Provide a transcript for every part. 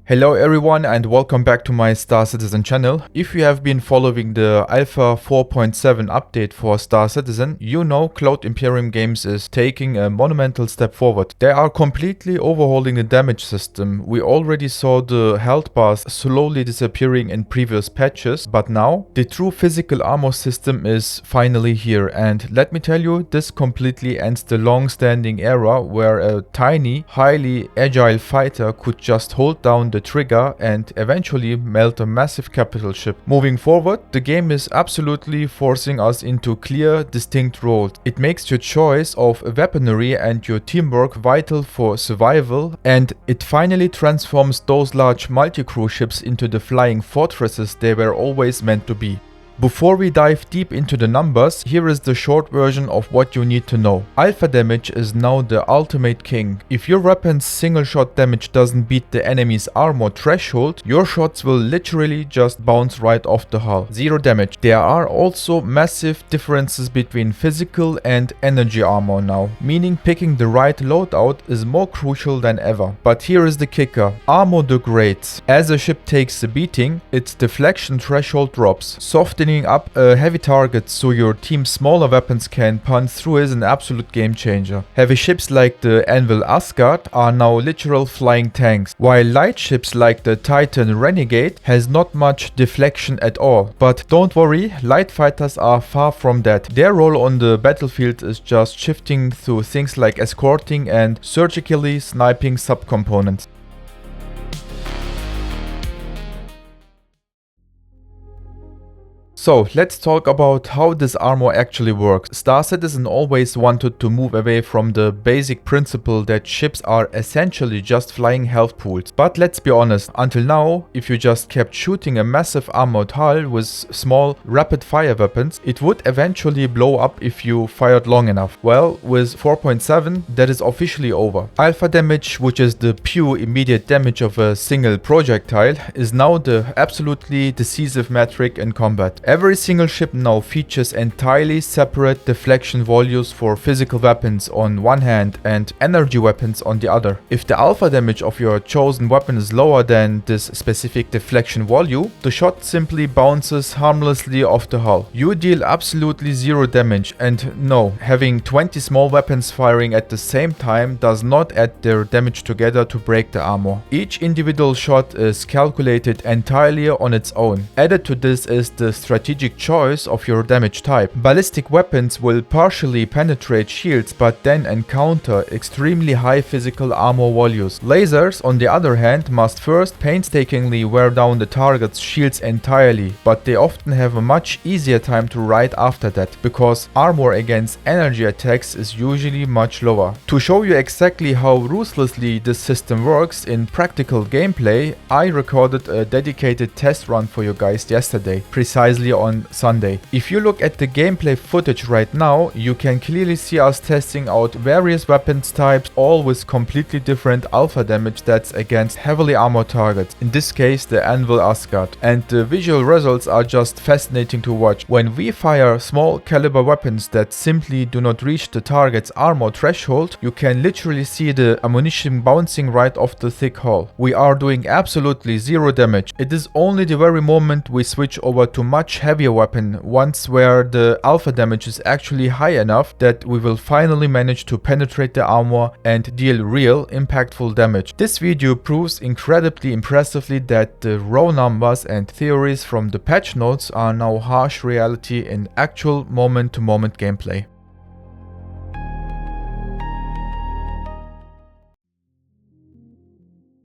Hello everyone and welcome back to my Star Citizen channel. If you have been following the Alpha 4.7 update for Star Citizen, you know Cloud Imperium Games is taking a monumental step forward. They are completely overhauling the damage system. We already saw the health bars slowly disappearing in previous patches, but now the true physical armor system is finally here, and let me tell you, this completely ends the long-standing era where a tiny, highly agile fighter could just hold down the trigger and eventually melt a massive capital ship. Moving forward, the game is absolutely forcing us into clear, distinct roles. It makes your choice of weaponry and your teamwork vital for survival, and it finally transforms those large multi-crew ships into the flying fortresses they were always meant to be. Before we dive deep into the numbers, here is the short version of what you need to know. Alpha damage is now the ultimate king. If your weapon's single shot damage doesn't beat the enemy's armor threshold, your shots will literally just bounce right off the hull. Zero damage. There are also massive differences between physical and energy armor now, meaning picking the right loadout is more crucial than ever. But here is the kicker. Armor degrades. As a ship takes a beating, its deflection threshold drops. Softening up a heavy target so your team's smaller weapons can punch through is an absolute game changer. Heavy ships like the Anvil Asgard are now literal flying tanks, while light ships like the Titan Renegade has not much deflection at all. But don't worry, light fighters are far from that. Their role on the battlefield is just shifting through things like escorting and surgically sniping subcomponents. So let's talk about how this armor actually works. Star Citizen always wanted to move away from the basic principle that ships are essentially just flying health pools. But let's be honest, until now, if you just kept shooting a massive armored hull with small rapid fire weapons, it would eventually blow up if you fired long enough. Well, with 4.7, that is officially over. Alpha damage, which is the pure immediate damage of a single projectile, is now the absolutely decisive metric in combat. Every single ship now features entirely separate deflection values for physical weapons on one hand and energy weapons on the other. If the alpha damage of your chosen weapon is lower than this specific deflection value, the shot simply bounces harmlessly off the hull. You deal absolutely zero damage, and no, having 20 small weapons firing at the same time does not add their damage together to break the armor. Each individual shot is calculated entirely on its own. Added to this is the strategic choice of your damage type. Ballistic weapons will partially penetrate shields but then encounter extremely high physical armor values. Lasers, on the other hand, must first painstakingly wear down the target's shields entirely, but they often have a much easier time to ride after that, because armor against energy attacks is usually much lower. To show you exactly how ruthlessly this system works in practical gameplay, I recorded a dedicated test run for you guys yesterday, precisely on Sunday. If you look at the gameplay footage right now, you can clearly see us testing out various weapons types, all with completely different alpha damage stats against heavily armored targets, in this case the Anvil Asgard, and the visual results are just fascinating to watch. When we fire small caliber weapons that simply do not reach the target's armor threshold, you can literally see the ammunition bouncing right off the thick hull. We are doing absolutely zero damage. It is only the very moment we switch over to much heavier weapon, once where the alpha damage is actually high enough, that we will finally manage to penetrate the armor and deal real impactful damage. This video proves incredibly impressively that the raw numbers and theories from the patch notes are now harsh reality in actual moment-to-moment gameplay.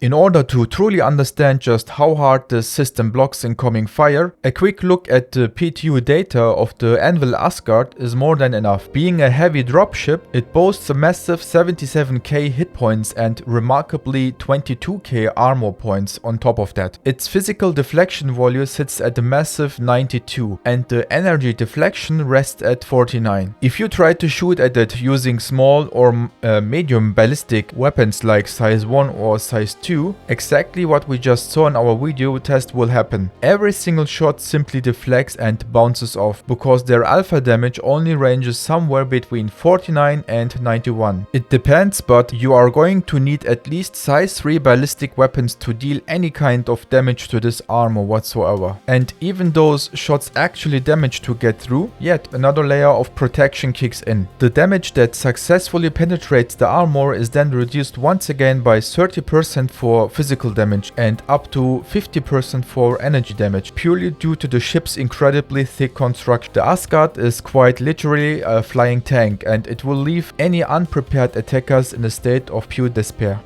In order to truly understand just how hard the system blocks incoming fire, a quick look at the PTU data of the Anvil Asgard is more than enough. Being a heavy dropship, it boasts a massive 77k hit points and remarkably 22k armor points on top of that. Its physical deflection value sits at a massive 92, and the energy deflection rests at 49. If you try to shoot at it using small or medium ballistic weapons like size 1 or size 2, 2, exactly what we just saw in our video test will happen. Every single shot simply deflects and bounces off, because their alpha damage only ranges somewhere between 49 and 91. It depends, but you are going to need at least size 3 ballistic weapons to deal any kind of damage to this armor whatsoever. And even those shots actually damage to get through, yet another layer of protection kicks in. The damage that successfully penetrates the armor is then reduced once again by 30% for physical damage and up to 50% for energy damage, purely due to the ship's incredibly thick construction. The Asgard is quite literally a flying tank, and it will leave any unprepared attackers in a state of pure despair.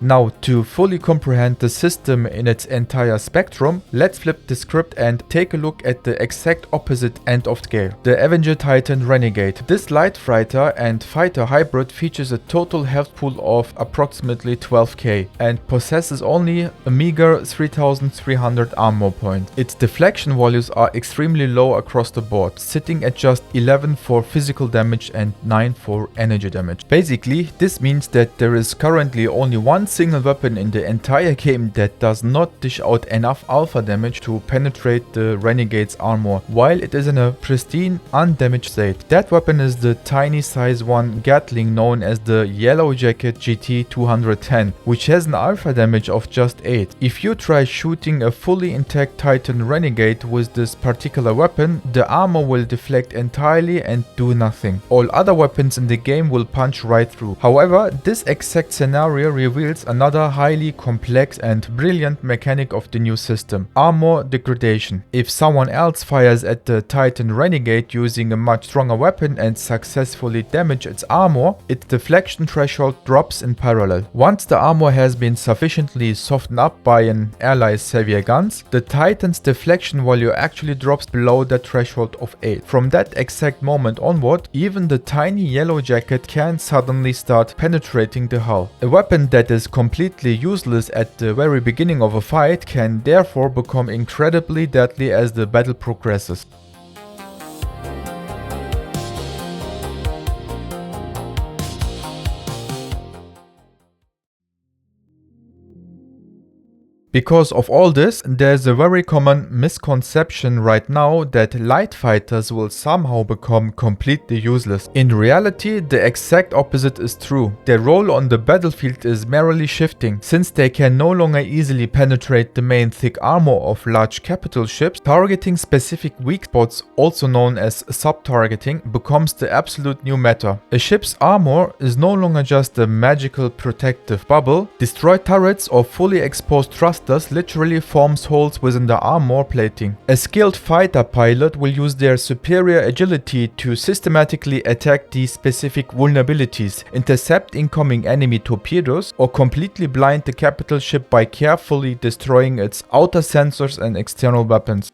Now, to fully comprehend the system in its entire spectrum, let's flip the script and take a look at the exact opposite end of the scale, the Avenger Titan Renegade. This light fighter and fighter hybrid features a total health pool of approximately 12k and possesses only a meager 3300 armor points. Its deflection values are extremely low across the board, sitting at just 11 for physical damage and 9 for energy damage. Basically, this means that there is currently only one single weapon in the entire game that does not dish out enough alpha damage to penetrate the Renegade's armor, while it is in a pristine, undamaged state. That weapon is the tiny size 1 Gatling known as the Yellow Jacket GT210, which has an alpha damage of just 8. If you try shooting a fully intact Titan Renegade with this particular weapon, the armor will deflect entirely and do nothing. All other weapons in the game will punch right through. However, this exact scenario reveals another highly complex and brilliant mechanic of the new system: Armor Degradation. If someone else fires at the Titan Renegade using a much stronger weapon and successfully damage its armor, its deflection threshold drops in parallel. Once the armor has been sufficiently softened up by an ally's severe guns, the Titan's deflection value actually drops below the threshold of 8. From that exact moment onward, even the tiny Yellow Jacket can suddenly start penetrating the hull. A weapon that is completely useless at the very beginning of a fight can therefore become incredibly deadly as the battle progresses. Because of all this, there's a very common misconception right now that light fighters will somehow become completely useless. In reality, the exact opposite is true. Their role on the battlefield is merely shifting. Since they can no longer easily penetrate the main thick armor of large capital ships, targeting specific weak spots, also known as sub-targeting, becomes the absolute new meta. A ship's armor is no longer just a magical protective bubble. Destroyed turrets or fully exposed thrusters literally forms holes within the armor plating. A skilled fighter pilot will use their superior agility to systematically attack these specific vulnerabilities, intercept incoming enemy torpedoes, or completely blind the capital ship by carefully destroying its outer sensors and external weapons.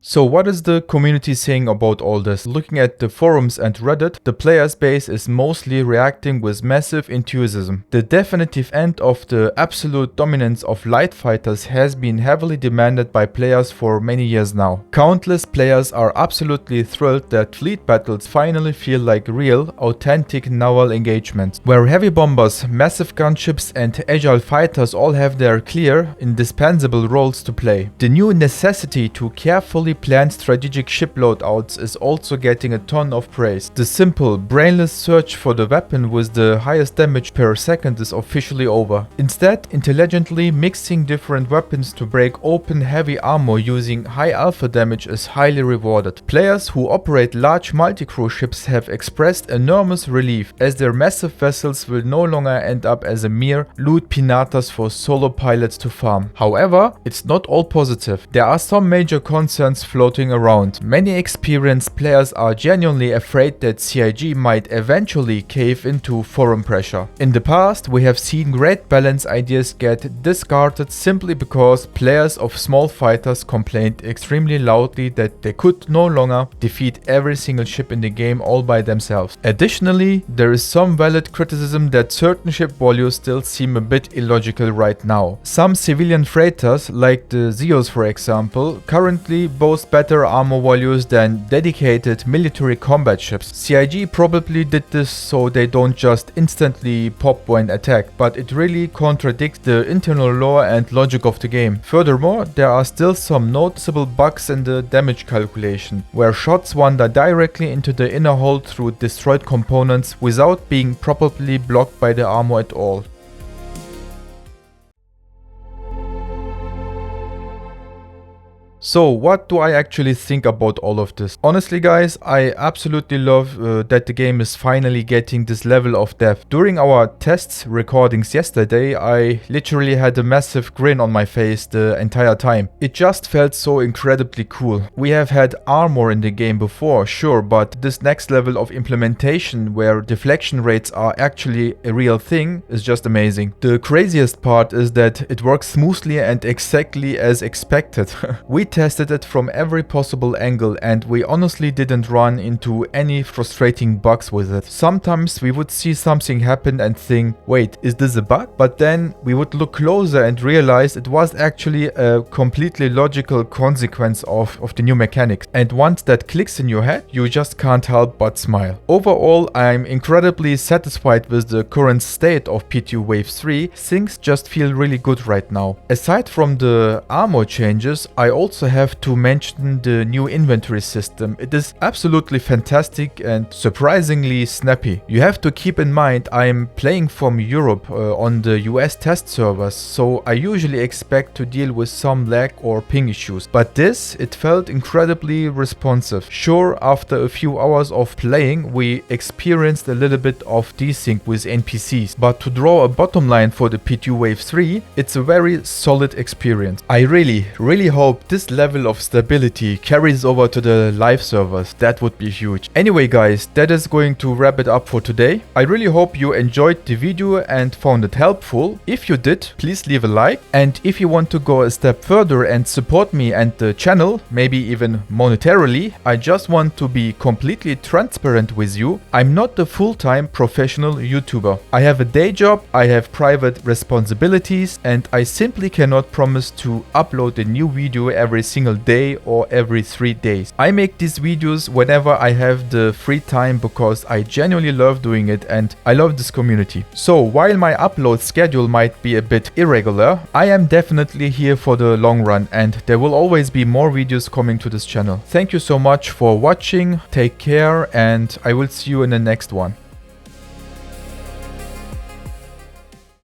So what is the community saying about all this? Looking at the forums and Reddit, the player base is mostly reacting with massive enthusiasm. The definitive end of the absolute dominance of light fighters has been heavily demanded by players for many years now. Countless players are absolutely thrilled that fleet battles finally feel like real, authentic naval engagements, where heavy bombers, massive gunships and agile fighters all have their clear, indispensable roles to play. The new necessity to carefully planned strategic ship loadouts is also getting a ton of praise. The simple, brainless search for the weapon with the highest damage per second is officially over. Instead, intelligently mixing different weapons to break open heavy armor using high alpha damage is highly rewarded. Players who operate large multi-crew ships have expressed enormous relief, as their massive vessels will no longer end up as a mere loot pinatas for solo pilots to farm. However, it's not all positive. There are some major concerns floating around. Many experienced players are genuinely afraid that CIG might eventually cave into forum pressure. In the past, we have seen great balance ideas get discarded simply because players of small fighters complained extremely loudly that they could no longer defeat every single ship in the game all by themselves. Additionally, there is some valid criticism that certain ship values still seem a bit illogical right now. Some civilian freighters, like the Zeus for example, currently boast boast better armor values than dedicated military combat ships. CIG probably did this so they don't just instantly pop when attacked, but it really contradicts the internal lore and logic of the game. Furthermore, there are still some noticeable bugs in the damage calculation, where shots wander directly into the inner hull through destroyed components without being properly blocked by the armor at all. So what do I actually think about all of this? Honestly guys, I absolutely love that the game is finally getting this level of depth. During our tests recordings yesterday, I literally had a massive grin on my face the entire time. It just felt so incredibly cool. We have had armor in the game before, sure, but this next level of implementation where deflection rates are actually a real thing is just amazing. The craziest part is that it works smoothly and exactly as expected. We tested it from every possible angle and we honestly didn't run into any frustrating bugs with it. Sometimes we would see something happen and think, wait, is this a bug? But then we would look closer and realize it was actually a completely logical consequence of the new mechanics. And once that clicks in your head, you just can't help but smile. Overall, I'm incredibly satisfied with the current state of P2 Wave 3. Things just feel really good right now. Aside from the armor changes, I also have to mention the new inventory system. It is absolutely fantastic and surprisingly snappy. You have to keep in mind I'm playing from Europe on the US test servers, so I usually expect to deal with some lag or ping issues. But it felt incredibly responsive. Sure, after a few hours of playing, we experienced a little bit of desync with NPCs, but to draw a bottom line for the P2 Wave 3, it's a very solid experience. I really hope this level of stability carries over to the live servers. That would be huge. Anyway guys, that is going to wrap it up for today. I really hope you enjoyed the video and found it helpful. If you did, please leave a like, and if you want to go a step further and support me and the channel, maybe even monetarily, I just want to be completely transparent with you. I'm not a full-time professional YouTuber. I have a day job, I have private responsibilities, and I simply cannot promise to upload a new video every single day or every 3 days. I make these videos whenever I have the free time because I genuinely love doing it and I love this community. So while my upload schedule might be a bit irregular, I am definitely here for the long run and there will always be more videos coming to this channel. Thank you so much for watching, take care, and I will see you in the next one.